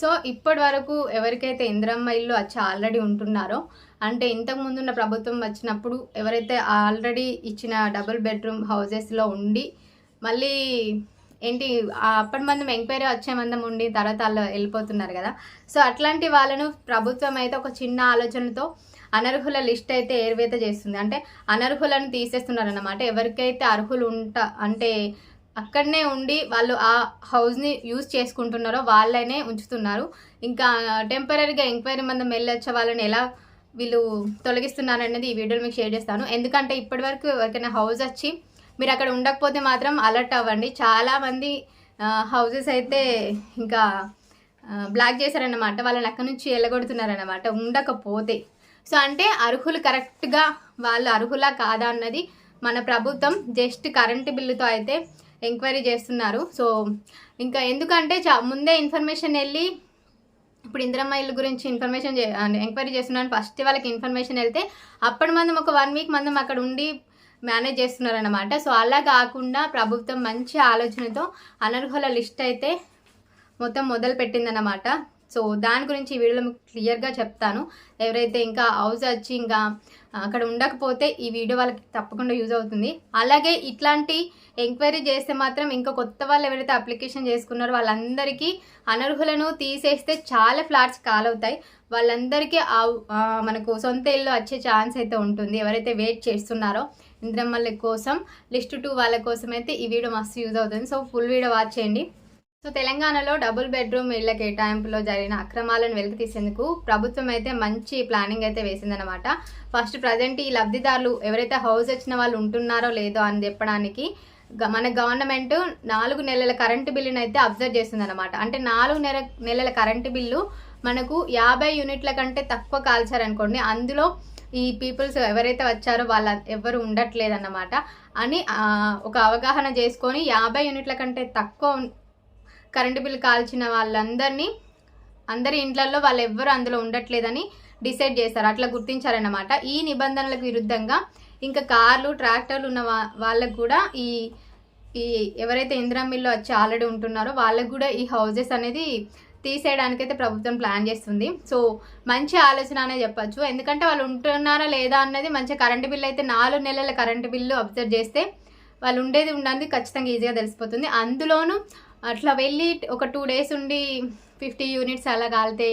So ఇప్పటి వరకు ఎవరికైతే ఇందిరమ్మ ఇల్లు వచ్చి ఆల్రెడీ ఉంటున్నారో, అంటే ఇంతకు ముందున్న ప్రభుత్వం వచ్చినప్పుడు ఎవరైతే ఆల్రెడీ ఇచ్చిన డబుల్ బెడ్రూమ్ హౌసెస్లో ఉండి మళ్ళీ ఏంటి అప్పటి మందం ఎంక్వైరీ వచ్చే మందం ఉండి తర్వాత వాళ్ళు వెళ్ళిపోతున్నారు కదా. సో అట్లాంటి వాళ్ళను ప్రభుత్వం అయితే ఒక చిన్న ఆలోచనతో అనర్హుల లిస్ట్ అయితే ఏర్వేత చేస్తుంది. అంటే అనర్హులను తీసేస్తున్నారు అన్నమాట. ఎవరికైతే అర్హులు అంటే అక్కడనే ఉండి వాళ్ళు ఆ హౌస్ని యూజ్ చేసుకుంటున్నారో వాళ్ళనే ఉంచుతున్నారు. ఇంకా టెంపరీగా ఎంక్వైరీ మందం వెళ్ళొచ్చే వాళ్ళని ఎలా వీళ్ళు తొలగిస్తున్నారు అనేది ఈ వీడియోలో మీకు షేర్ చేస్తాను. ఎందుకంటే ఇప్పటివరకు ఎవరికైనా హౌస్ వచ్చి మీరు అక్కడ ఉండకపోతే మాత్రం అలర్ట్ అవ్వండి. చాలామంది హౌసెస్ అయితే ఇంకా బ్లాక్ చేశారన్నమాట. వాళ్ళని అక్కడి నుంచి వెళ్ళగొడుతున్నారన్నమాట ఉండకపోతే. సో అంటే అర్హులు కరెక్ట్గా వాళ్ళు అర్హులా కాదా అన్నది మన ప్రభుత్వం జస్ట్ కరెంటు బిల్లుతో అయితే ఎంక్వైరీ చేస్తున్నారు. సో ఇంకా ఎందుకంటే ముందే ఇన్ఫర్మేషన్ వెళ్ళి ఇప్పుడు ఇందిరమ్మ ఇల్లు గురించి ఇన్ఫర్మేషన్ ఎంక్వైరీ చేస్తున్నాను. ఫస్ట్ వాళ్ళకి ఇన్ఫర్మేషన్ వెళ్తే అప్పటి మందం ఒక 1 వీక్ మందం అక్కడ ఉండి మేనేజ్ చేస్తున్నారన్నమాట. సో అలా కాకుండా ప్రభుత్వం మంచి ఆలోచనతో అనర్హుల లిస్ట్ అయితే మొత్తం మొదలు పెట్టిందన్నమాట. సో దాని గురించి ఈ వీడియోలో మీకు క్లియర్గా చెప్తాను. ఎవరైతే ఇంకా హౌస్ వచ్చి ఇంకా అక్కడ ఉండకపోతే ఈ వీడియో వాళ్ళకి తప్పకుండా యూజ్ అవుతుంది. అలాగే ఇట్లాంటి ఎంక్వైరీ చేస్తే మాత్రం ఇంకా కొత్త వాళ్ళు ఎవరైతే అప్లికేషన్ చేసుకున్నారో వాళ్ళందరికీ అనర్హులను తీసేస్తే చాలా ఫ్లాట్స్ కాలవుతాయి. వాళ్ళందరికీ మనకు సొంత ఇల్లు వచ్చే ఛాన్స్ అయితే ఉంటుంది. ఎవరైతే వెయిట్ చేస్తున్నారో ఇందిరమ్మల కోసం లిస్ట్ 2 వాళ్ళ కోసం అయితే ఈ వీడియో మస్తు యూజ్ అవుతుంది. సో ఫుల్ వీడియో వాచ్ చేయండి. సో తెలంగాణలో డబుల్ బెడ్రూమ్ ఇళ్ల కేటాయింపులో జరిగిన అక్రమాలను వెలికి తీసేందుకు ప్రభుత్వం అయితే మంచి ప్లానింగ్ అయితే వేసిందనమాట. ఫస్ట్ ప్రజెంట్ ఈ లబ్ధిదారులు ఎవరైతే హౌస్ వచ్చిన వాళ్ళు ఉంటున్నారో లేదో అని చెప్పడానికి మన గవర్నమెంట్ 4 నెలల కరెంటు బిల్లుని అయితే అబ్జర్వ్ చేస్తుందన్నమాట. అంటే 4 నెలల కరెంటు బిల్లు మనకు 50 యూనిట్ల కంటే తక్కువ కాల్చారనుకోండి, అందులో ఈ పీపుల్స్ ఎవరైతే వచ్చారో వాళ్ళ ఎవరు ఉండట్లేదన్నమాట అని ఒక అవగాహన చేసుకొని 50 యూనిట్ల కంటే తక్కువ కరెంటు బిల్లు కాల్చిన అందరి ఇండ్లలో వాళ్ళు ఎవ్వరు అందులో ఉండట్లేదని డిసైడ్ చేస్తారు. అట్లా గుర్తించారన్నమాట. ఈ నిబంధనలకు విరుద్ధంగా ఇంకా కార్లు ట్రాక్టర్లు ఉన్న వాళ్ళకు కూడా ఈ ఎవరైతే ఇందిరమ్మ ఇల్లు వచ్చి ఆల్రెడీ ఉంటున్నారో వాళ్ళకు కూడా ఈ హౌజెస్ అనేది తీసేయడానికైతే ప్రభుత్వం ప్లాన్ చేస్తుంది. సో మంచి ఆలోచన అనే చెప్పచ్చు. ఎందుకంటే వాళ్ళు ఉంటున్నారా లేదా అన్నది మంచి కరెంటు బిల్లు అయితే 4 నెలల కరెంటు బిల్లు అబ్జర్వ్ చేస్తే వాళ్ళు ఉండేది ఉండదు ఖచ్చితంగా ఈజీగా తెలిసిపోతుంది. అందులోనూ అట్లా వెళ్ళి ఒక 2 డేస్ ఉండి 50 యూనిట్స్ అలా కాలితే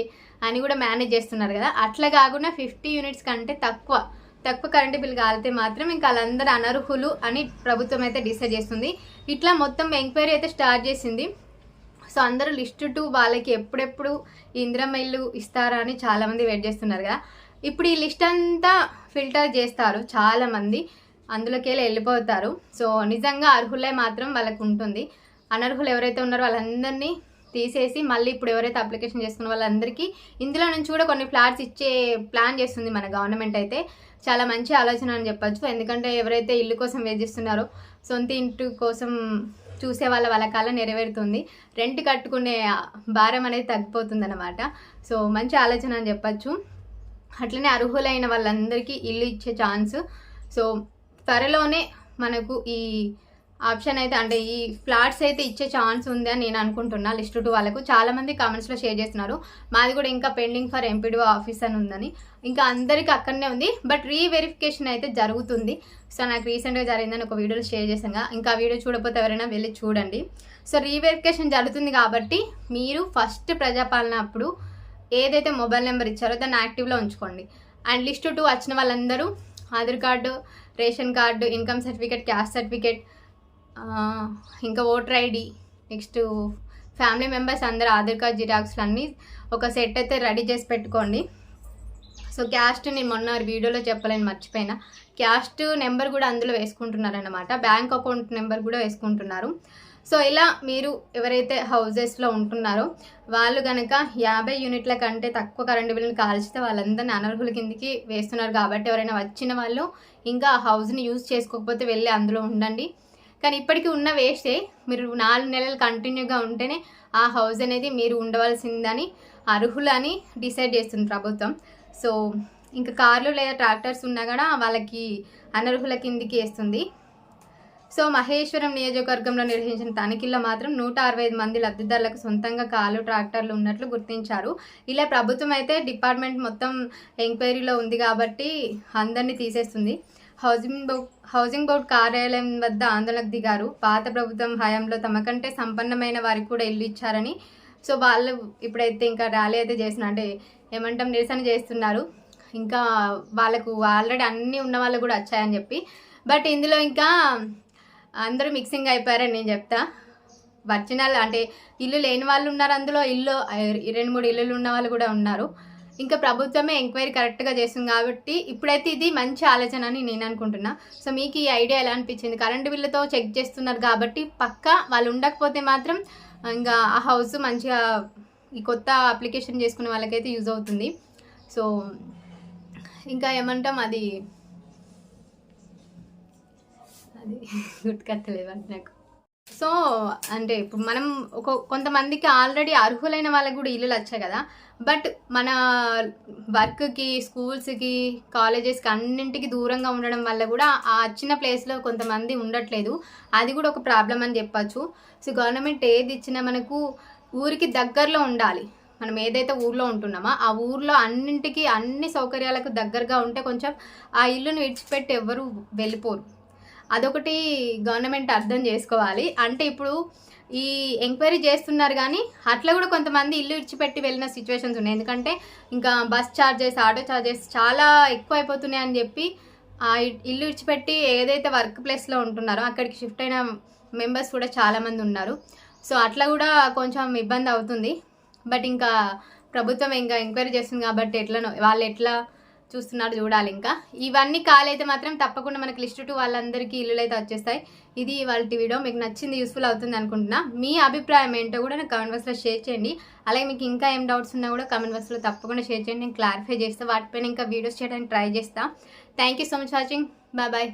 అని కూడా మేనేజ్ చేస్తున్నారు కదా. అట్లా కాకుండా 50 యూనిట్స్ కంటే తక్కువ కరెంటు బిల్ కాలితే మాత్రం ఇంకా వాళ్ళందరూ అనర్హులు అని ప్రభుత్వం అయితే డిసైడ్ చేస్తుంది. ఇట్లా మొత్తం ఎంక్వైరీ అయితే స్టార్ట్ చేసింది. సో అందరూ లిస్ట్ 2 వాళ్ళకి ఎప్పుడెప్పుడు ఈ ఇందిరమ్మ ఇల్లు ఇస్తారా అని చాలామంది వెయిట్ చేస్తున్నారు కదా. ఇప్పుడు ఈ లిస్ట్ అంతా ఫిల్టర్ చేస్తారు, చాలామంది అందులోకి వెళ్ళిపోతారు. సో నిజంగా అర్హులే మాత్రం వాళ్ళకు ఉంటుంది. అనర్హులు ఎవరైతే ఉన్నారో వాళ్ళందరినీ తీసేసి మళ్ళీ ఇప్పుడు ఎవరైతే అప్లికేషన్ చేసుకున్న వాళ్ళందరికీ ఇందులో నుంచి కూడా కొన్ని ఫ్లాట్స్ ఇచ్చే ప్లాన్ చేస్తుంది మన గవర్నమెంట్ అయితే. చాలా మంచి ఆలోచన అని చెప్పచ్చు. ఎందుకంటే ఎవరైతే ఇల్లు కోసం వేధిస్తున్నారో సొంత ఇంటి కోసం చూసే వాళ్ళ కాల నెరవేరుతుంది. రెంట్ కట్టుకునే భారం అనేది తగ్గిపోతుంది అనమాట. సో మంచి ఆలోచన అని చెప్పచ్చు. అట్లనే అర్హులైన వాళ్ళందరికీ ఇల్లు ఇచ్చే ఛాన్స్ సో త్వరలోనే మనకు ఈ ఆప్షన్ అయితే అంటే ఈ ఫ్లాట్స్ అయితే ఇచ్చే ఛాన్స్ ఉంది అని నేను అనుకుంటున్నా. లిస్ట్ 2 వాళ్ళకు చాలామంది కామెంట్స్లో షేర్ చేస్తున్నారు. మాది కూడా ఇంకా పెండింగ్ ఫర్ ఎంపీడీఓ ఆఫీస్ అని ఉందని. ఇంకా అందరికీ అక్కడనే ఉంది, బట్ రీవెరిఫికేషన్ అయితే జరుగుతుంది. సో నాకు రీసెంట్గా జరిగిందని ఒక వీడియోలో షేర్ చేశాను. ఇంకా వీడియో చూడకపోతే ఎవరైనా వెళ్ళి చూడండి. సో రీవెరిఫికేషన్ జరుగుతుంది కాబట్టి మీరు ఫస్ట్ ప్రజాపాలన అప్పుడు ఏదైతే మొబైల్ నెంబర్ ఇచ్చారో దాన్ని యాక్టివ్లో ఉంచుకోండి. అండ్ లిస్ట్ 2 వచ్చిన వాళ్ళందరూ Aadhaar card, ration card, income certificate, caste certificate, ఇంకా voter ID, next family members అందరూ ఆధార్ కార్డ్ జిరాక్స్లు అన్నీ ఒక సెట్ అయితే రెడీ చేసి పెట్టుకోండి. సో క్యాస్ట్ నేను మొన్న వీడియోలో చెప్పలేను, మర్చిపోయినా. క్యాస్ట్ నెంబర్ కూడా అందులో వేసుకుంటున్నారన్నమాట. బ్యాంక్ అకౌంట్ నెంబర్ కూడా వేసుకుంటున్నారు. సో ఇలా మీరు ఎవరైతే హౌజెస్లో ఉంటున్నారో వాళ్ళు కనుక 50 యూనిట్ల కంటే తక్కువ కరెంటు బిల్లుని కాల్చితే వాళ్ళందరినీ అనర్హుల కిందికి వేస్తున్నారు. కాబట్టి ఎవరైనా వచ్చిన వాళ్ళు ఇంకా హౌస్ని యూజ్ చేసుకోకపోతే వెళ్ళి అందులో ఉండండి. కానీ ఇప్పటికీ ఉన్న వేస్టే. మీరు 4 నెలలు కంటిన్యూగా ఉంటేనే ఆ హౌస్ అనేది మీరు ఉండవలసిందని అర్హులని డిసైడ్ చేస్తుంది ప్రభుత్వం. సో ఇంకా కార్లు లేదా ట్రాక్టర్స్ ఉన్నా కూడా వాళ్ళకి అనర్హుల కిందికి వేస్తుంది. సో మహేశ్వరం నియోజకవర్గంలో నిర్వహించిన తనిఖీల్లో మాత్రం 165 మంది లబ్ధిదారులకు సొంతంగా కాలు ట్రాక్టర్లు ఉన్నట్లు గుర్తించారు. ఇలా ప్రభుత్వం అయితే డిపార్ట్మెంట్ మొత్తం ఎంక్వైరీలో ఉంది కాబట్టి అందరినీ తీసేస్తుంది. హౌసింగ్ బోర్డు కార్యాలయం వద్ద ఆందోళనకు దిగారు. పాత ప్రభుత్వం హయాంలో తమకంటే సంపన్నమైన వారికి కూడా ఇల్లు ఇచ్చారని. సో వాళ్ళు ఇప్పుడైతే ఇంకా ర్యాలీ అయితే చేస్తున్నారు, అంటే ఏమంటాం నిరసన చేస్తున్నారు. ఇంకా వాళ్ళకు ఆల్రెడీ అన్నీ ఉన్న వాళ్ళకు కూడా వచ్చాయని చెప్పి. బట్ ఇందులో ఇంకా అందరూ మిక్సింగ్ అయిపోయారని నేను చెప్తా. ఒరిజినల్ అంటే ఇల్లు లేని వాళ్ళు ఉన్నారు, అందులో ఇల్లు 2-3 ఇల్లులు ఉన్న వాళ్ళు కూడా ఉన్నారు. ఇంకా ప్రభుత్వమే ఎంక్వైరీ కరెక్ట్గా చేస్తుంది కాబట్టి ఇప్పుడైతే ఇది మంచి ఆలోచన అని నేను అనుకుంటున్నా. సో మీకు ఈ ఐడియా ఎలా అనిపించింది? కరెంటు బిల్లుతో చెక్ చేస్తున్నారు కాబట్టి పక్కా వాళ్ళు ఉండకపోతే మాత్రం ఇంకా ఆ హౌస్ మంచిగా ఈ కొత్త అప్లికేషన్ చేసుకునే వాళ్ళకైతే యూజ్ అవుతుంది. సో ఇంకా ఏమంటాం అది గుర్తుకట్టలేదు నాకు. సో అంటే ఇప్పుడు మనం కొంతమందికి ఆల్రెడీ అర్హులైన వాళ్ళకి కూడా ఇల్లులు వచ్చాయి కదా, బట్ మన వర్క్కి, స్కూల్స్కి, కాలేజెస్కి అన్నింటికి దూరంగా ఉండడం వల్ల కూడా ఆ వచ్చిన ప్లేస్లో కొంతమంది ఉండట్లేదు. అది కూడా ఒక ప్రాబ్లం అని చెప్పచ్చు. సో గవర్నమెంట్ ఏది ఇచ్చినా మనకు ఊరికి దగ్గరలో ఉండాలి. మనం ఏదైతే ఊర్లో ఉంటున్నామో ఆ ఊర్లో అన్నింటికి అన్ని సౌకర్యాలకు దగ్గరగా ఉంటే కొంచెం ఆ ఇల్లును విడిచిపెట్టి ఎవరు వెళ్ళిపోరు. అదొకటి గవర్నమెంట్ అర్థం చేసుకోవాలి. అంటే ఇప్పుడు ఈ ఎంక్వైరీ చేస్తున్నారు కానీ అట్లా కూడా కొంతమంది ఇల్లు విడిచిపెట్టి వెళ్ళిన సిచ్యువేషన్స్ ఉన్నాయి. ఎందుకంటే ఇంకా బస్ ఛార్జెస్, ఆటో ఛార్జెస్ చాలా ఎక్కువ అయిపోతున్నాయి అని చెప్పి ఆ ఇల్లు విడిచిపెట్టి ఏదైతే వర్క్ ప్లేస్లో ఉంటున్నారో అక్కడికి షిఫ్ట్ అయిన మెంబర్స్ కూడా చాలామంది ఉన్నారు. సో అట్లా కూడా కొంచెం ఇబ్బంది అవుతుంది. బట్ ఇంకా ప్రభుత్వం ఇంకా ఎంక్వైరీ చేస్తుంది కాబట్టి వాళ్ళు ఎట్లా చూస్తున్నారు చూడాలి. ఇంకా ఇవన్నీ కాలైతే మాత్రం తప్పకుండా మనకి లిస్ట్ 2 వాళ్ళందరికీ ఇల్లులు అయితే వచ్చేస్తాయి. ఇది వాళ్ళ వీడియో మీకు నచ్చింది, యూస్ఫుల్ అవుతుంది అనుకుంటున్నా. మీ అభిప్రాయం ఏంటో కూడా నాకు కామెంట్ బాక్స్లో షేర్ చేయండి. అలాగే మీకు ఇంకా ఏం డౌట్స్ ఉన్నా కూడా కామెంట్ బాక్స్లో తప్పకుండా షేర్ చేయండి. నేను క్లారిఫై చేస్తాను, వాటిపైన ఇంకా వీడియోస్ చేయడానికి ట్రై చేస్తాను. Thank you so much watching. Bye.